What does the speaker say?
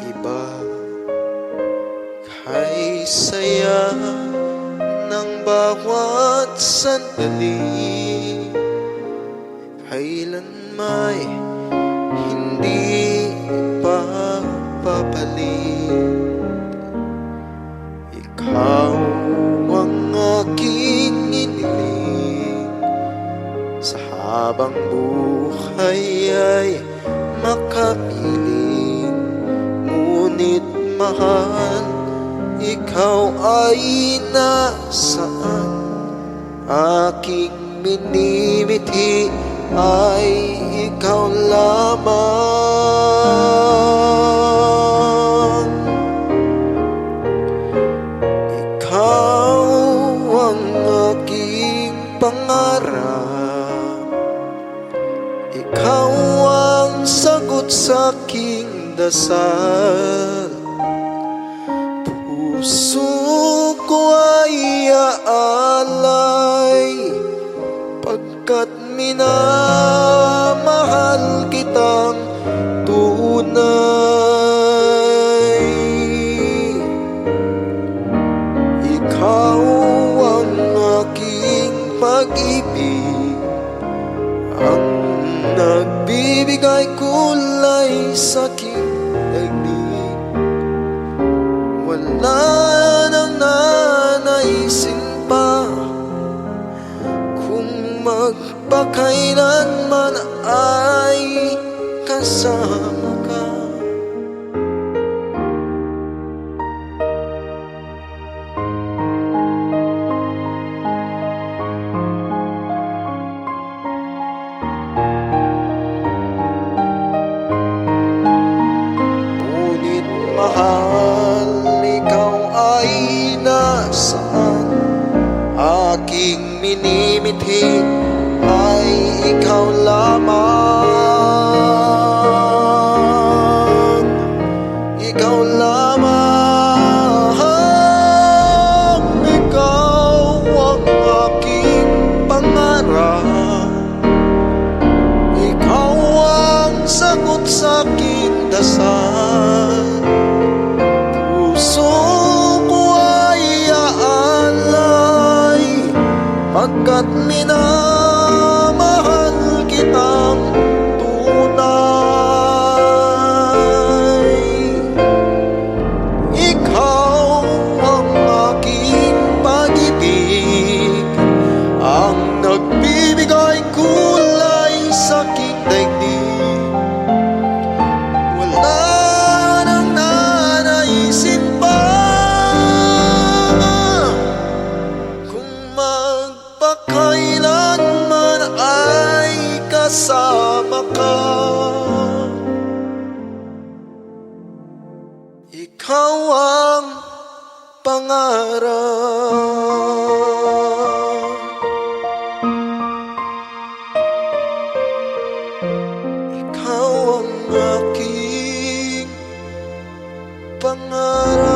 iba. Kay saya ng bawat sandali, kailan may hindi pa babalik. Ikaw ang aking iniling, sa habang buhay ay makapiling. Ngunit mahal, ikaw ay nasaan? Aking minimithi ay ikaw lamang. Ikaw ang aking pangarap, ikaw ang sagot sa aking dasal. Puso ko ay aalay, pagkat minamahal kitang tunay. Ikaw ang aking pag-ibig, ang nagbibigay kulay sa aking daigdig. Wala nang nanaisin pa, kung magpakailanman ay kasama ka. Ngunit mahal, ikaw ay nasaan? Aking minimithi ay ikaw lamang. Ikaw lamang. Ikaw ang aking pangarap, ikaw ang sagot sa aking dasal. Puso ko ay aalay, pagkat minamahal kitang tunay. Ikaw ang aking pag-ibig, ang nagbibigay kulay sa aking daigdig. Wala nang nanaisin pa, kung magpakailanman ay kasama ka. Ikaw ang pangarap, ikaw ang aking pangarap.